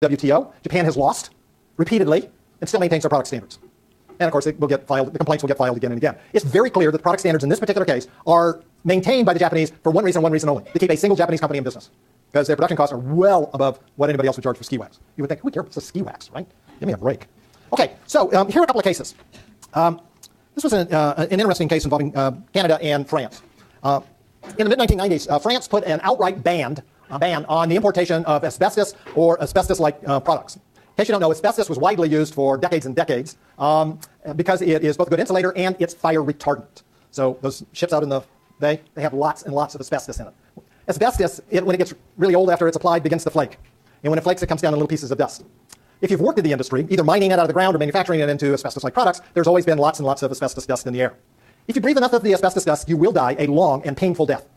WTO. Japan has lost repeatedly and still maintains their product standards. And of course, the complaints will get filed again and again. It's very clear that the product standards in this particular case are maintained by the Japanese for one reason only, to keep a single Japanese company in business. Because their production costs are well above what anybody else would charge for ski wax. You would think, who cares about ski wax, right? Give me a break. Okay, so here are a couple of cases. This was an interesting case involving Canada and France. In the mid-1990s, France put an outright ban on the importation of asbestos or asbestos-like products. In case you don't know, asbestos was widely used for decades and decades because it is both a good insulator and it's fire retardant. So those ships out in the bay, they have lots and lots of asbestos in it. Asbestos, when it gets really old after it's applied, begins to flake. And when it flakes, it comes down in little pieces of dust. If you've worked in the industry, either mining it out of the ground or manufacturing it into asbestos-like products, there's always been lots and lots of asbestos dust in the air. If you breathe enough of the asbestos dust, you will die a long and painful death.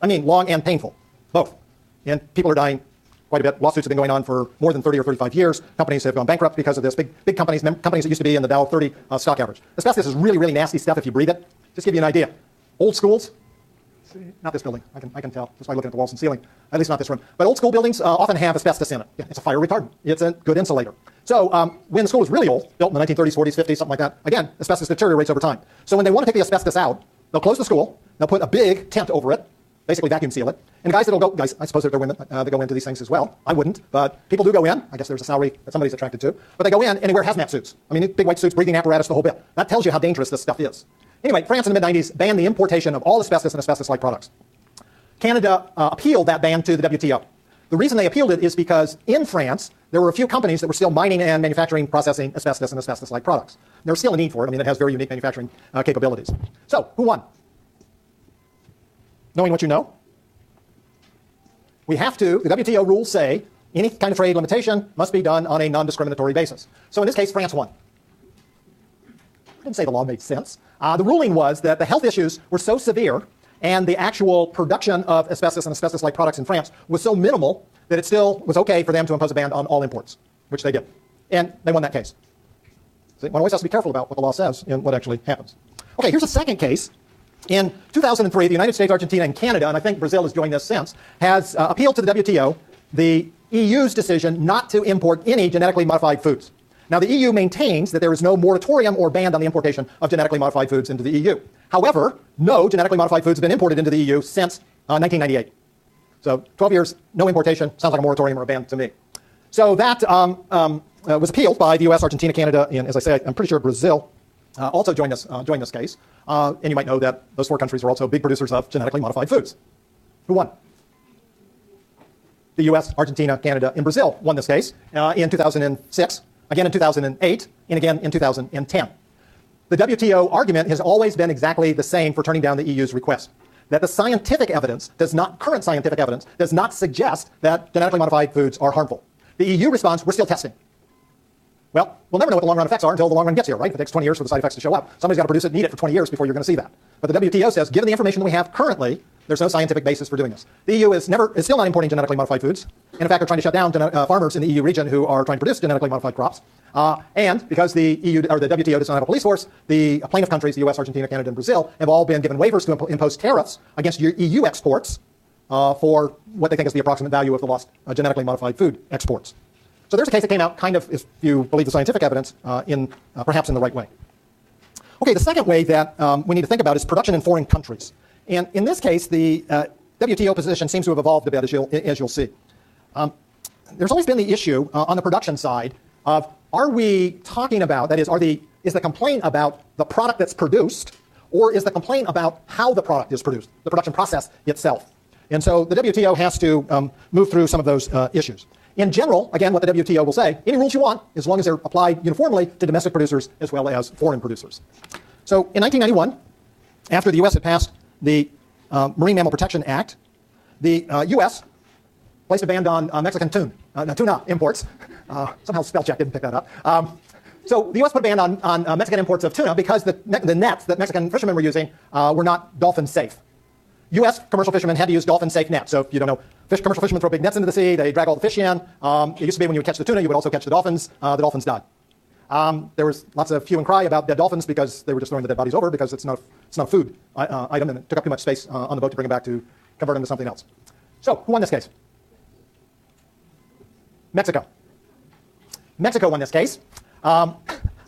I mean, long and painful, both. And people are dying quite a bit. Lawsuits have been going on for more than 30 or 35 years. Companies have gone bankrupt because of this. Big companies that used to be in the Dow 30 stock average. Asbestos is really, really nasty stuff if you breathe it. Just to give you an idea. Old schools, not this building, I can tell just by looking at the walls and ceiling, at least not this room. But old school buildings often have asbestos in it. Yeah, it's a fire retardant. It's a good insulator. So when the school was really old, built in the 1930s, 40s, 50s, something like that, again, asbestos deteriorates over time. So when they want to take the asbestos out, they'll close the school, they'll put a big tent over it, basically vacuum seal it. And guys, I suppose there are women that go into these things as well. I wouldn't, but people do go in. I guess there's a salary that somebody's attracted to. But they go in and they wear hazmat suits. I mean, big white suits, breathing apparatus, the whole bit. That tells you how dangerous this stuff is. Anyway, France in the mid-90s banned the importation of all asbestos and asbestos-like products. Canada appealed that ban to the WTO. The reason they appealed it is because in France, there were a few companies that were still mining and manufacturing, processing asbestos and asbestos-like products. There was still a need for it. I mean, it has very unique manufacturing capabilities. So, who won? Knowing what you know? We have to, the WTO rules say, any kind of trade limitation must be done on a non-discriminatory basis. So in this case, France won. I didn't say the law made sense. The ruling was that the health issues were so severe and the actual production of asbestos and asbestos-like products in France was so minimal that it still was okay for them to impose a ban on all imports, which they did. And they won that case. So one always has to be careful about what the law says and what actually happens. Okay, here's a second case. In 2003, the United States, Argentina, and Canada, and I think Brazil has joined this since, has appealed to the WTO the EU's decision not to import any genetically modified foods. Now, the EU maintains that there is no moratorium or ban on the importation of genetically modified foods into the EU. However, no genetically modified foods have been imported into the EU since 1998. So 12 years, no importation, sounds like a moratorium or a ban to me. So that was appealed by the US, Argentina, Canada, and as I say, I'm pretty sure Brazil also joined this case. And you might know that those four countries are also big producers of genetically modified foods. Who won? The US, Argentina, Canada, and Brazil won this case in 2006, again in 2008, and again in 2010. The WTO argument has always been exactly the same for turning down the EU's request, that the scientific evidence current scientific evidence does not suggest that genetically modified foods are harmful. The EU responds, we're still testing. Well, we'll never know what the long-run effects are until the long run gets here, right? If it takes 20 years for the side effects to show up, somebody's got to produce it and eat it for 20 years before you're going to see that. But the WTO says, given the information that we have currently, there's no scientific basis for doing this. The EU is still not importing genetically modified foods, and in fact are trying to shut down farmers in the EU region who are trying to produce genetically modified crops. And because the EU or the WTO does not have a police force, the plaintiff countries, the US, Argentina, Canada, and Brazil, have all been given waivers to impose tariffs against EU exports for what they think is the approximate value of the lost genetically modified food exports. So there's a case that came out kind of, if you believe the scientific evidence, perhaps in the right way. Okay, the second way that we need to think about is production in foreign countries. And in this case, the WTO position seems to have evolved a bit, as you'll see. There's always been the issue on the production side of, are we talking about, that is, is the complaint about the product that's produced, or is the complaint about how the product is produced, the production process itself? And so the WTO has to move through some of those issues. In general, again, what the WTO will say, any rules you want, as long as they're applied uniformly to domestic producers as well as foreign producers. So in 1991, after the U.S. had passed the Marine Mammal Protection Act, the U.S. placed a ban on Mexican tuna imports. Somehow spell check didn't pick that up. So the U.S. put a ban on Mexican imports of tuna because the nets that Mexican fishermen were using were not dolphin safe. U.S. commercial fishermen had to use dolphin-safe nets. So if you don't know, commercial fishermen throw big nets into the sea. They drag all the fish in. It used to be when you would catch the tuna, you would also catch the dolphins. The dolphins died. There was lots of hue and cry about dead dolphins because they were just throwing the dead bodies over because it's not a food item and it took up too much space on the boat to bring them back to convert them to something else. So who won this case? Mexico. Mexico won this case. I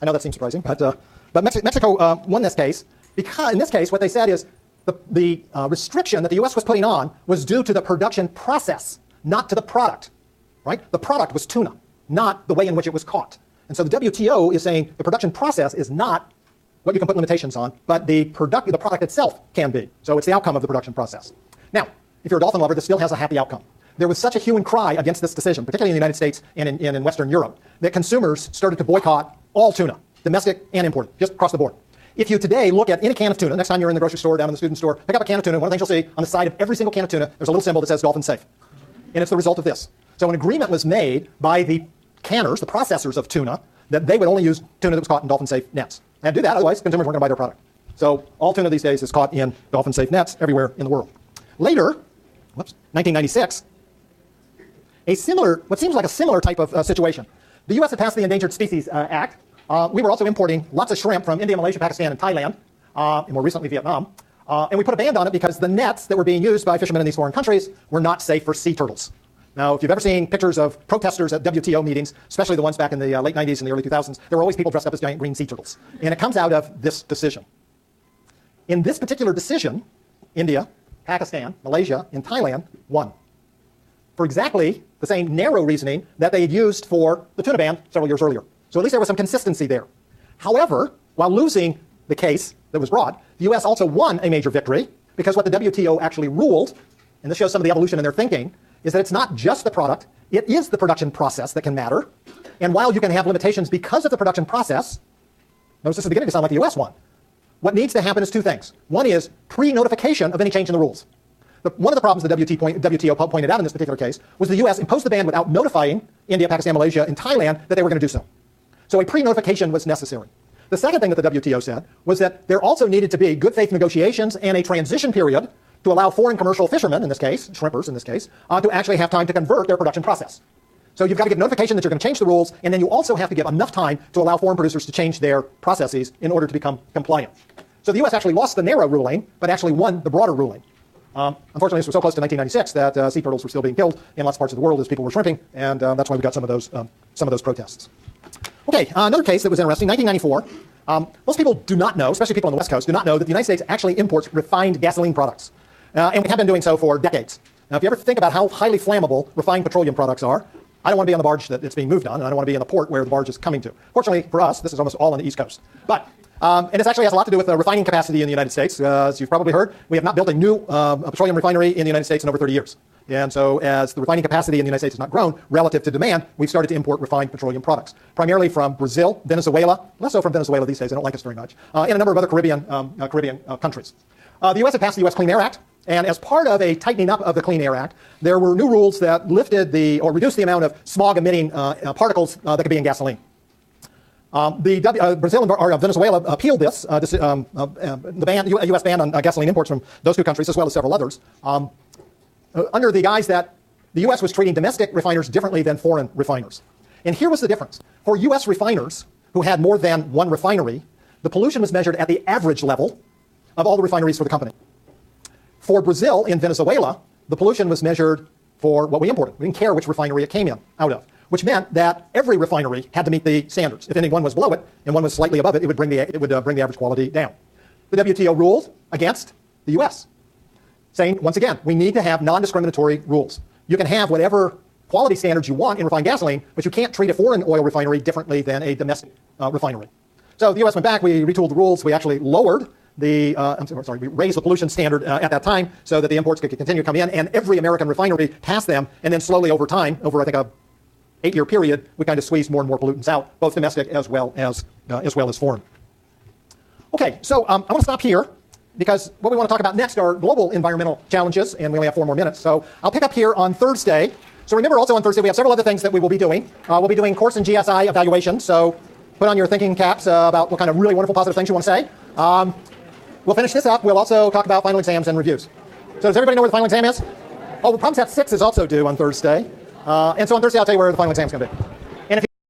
know that seems surprising, but Mexico won this case because in this case what they said is the restriction that the U.S. was putting on was due to the production process, not to the product. Right? The product was tuna, not the way in which it was caught. And so the WTO is saying the production process is not what you can put limitations on, but the product itself can be. So it's the outcome of the production process. Now, if you're a dolphin lover, this still has a happy outcome. There was such a hue and cry against this decision, particularly in the United States and in Western Europe, that consumers started to boycott all tuna, domestic and imported, just across the board. If you today look at any can of tuna, next time you're in the grocery store, down in the student store, pick up a can of tuna, one of the things you'll see on the side of every single can of tuna, there's a little symbol that says dolphin safe. And it's the result of this. So an agreement was made by the canners, the processors of tuna, that they would only use tuna that was caught in dolphin-safe nets. They had to do that, otherwise consumers weren't going to buy their product. So all tuna these days is caught in dolphin-safe nets everywhere in the world. Later, 1996, what seems like a similar type of situation. The U.S. had passed the Endangered Species Act. We were also importing lots of shrimp from India, Malaysia, Pakistan, and Thailand, and more recently Vietnam. And we put a ban on it because the nets that were being used by fishermen in these foreign countries were not safe for sea turtles. Now, if you've ever seen pictures of protesters at WTO meetings, especially the ones back in the late 90s and the early 2000s, there were always people dressed up as giant green sea turtles. And it comes out of this decision. In this particular decision, India, Pakistan, Malaysia, and Thailand won for exactly the same narrow reasoning that they had used for the tuna ban several years earlier. So at least there was some consistency there. However, while losing the case that was brought, the U.S. also won a major victory because what the WTO actually ruled, and this shows some of the evolution in their thinking, is that it's not just the product, it is the production process that can matter. And while you can have limitations because of the production process, notice this is beginning to sound like the U.S. won. What needs to happen is two things. One is pre-notification of any change in the rules. One of the problems the WTO pointed out in this particular case was the U.S. imposed the ban without notifying India, Pakistan, Malaysia, and Thailand that they were going to do so. So a pre-notification was necessary. The second thing that the WTO said was that there also needed to be good faith negotiations and a transition period to allow foreign commercial fishermen, in this case, shrimpers in this case, to actually have time to convert their production process. So you've got to give notification that you're going to change the rules, and then you also have to give enough time to allow foreign producers to change their processes in order to become compliant. So the U.S. actually lost the narrow ruling, but actually won the broader ruling. Unfortunately, this was so close to 1996 that sea turtles were still being killed in lots of parts of the world as people were shrimping, and that's why we got some of those protests. Okay, another case that was interesting, 1994. Most people do not know, especially people on the West Coast, do not know that the United States actually imports refined gasoline products. And we have been doing so for decades. Now, if you ever think about how highly flammable refined petroleum products are, I don't want to be on the barge that it's being moved on, and I don't want to be in the port where the barge is coming to. Fortunately for us, this is almost all on the East Coast. But, and this actually has a lot to do with the refining capacity in the United States. As you've probably heard, we have not built a new petroleum refinery in the United States in over 30 years. And so as the refining capacity in the United States has not grown relative to demand, we've started to import refined petroleum products, primarily from Brazil, Venezuela, less so from Venezuela these days, they don't like us very much, and a number of other Caribbean countries. The U.S. had passed the U.S. Clean Air Act, and as part of a tightening up of the Clean Air Act, there were new rules that lifted or reduced the amount of smog-emitting particles that could be in gasoline. Brazil or Venezuela appealed this, the U.S. ban on gasoline imports from those two countries, as well as several others, under the guise that the U.S. was treating domestic refiners differently than foreign refiners. And here was the difference. For U.S. refiners who had more than one refinery, the pollution was measured at the average level of all the refineries for the company. For Brazil and Venezuela, the pollution was measured for what we imported. We didn't care which refinery it came out of, which meant that every refinery had to meet the standards. If any one was below it and one was slightly above it, it would bring the average quality down. The WTO ruled against the U.S., saying, once again, we need to have non-discriminatory rules. You can have whatever quality standards you want in refined gasoline, but you can't treat a foreign oil refinery differently than a domestic refinery. So the U.S. went back, we retooled the rules, we actually lowered we raised the pollution standard at that time so that the imports could continue to come in, and every American refinery passed them, and then slowly over time, over I think a 8-year period, we kind of squeezed more and more pollutants out, both domestic as well as foreign. Okay, so I want to stop here because what we want to talk about next are global environmental challenges, and we only have 4 more minutes. So I'll pick up here on Thursday. So remember, also on Thursday, we have several other things that we will be doing. We'll be doing course and GSI evaluation, so put on your thinking caps about what kind of really wonderful positive things you want to say. We'll finish this up. We'll also talk about final exams and reviews. So does everybody know where the final exam is? Oh, the problem set 6 is also due on Thursday. And so on Thursday, I'll tell you where the final exam is going to be.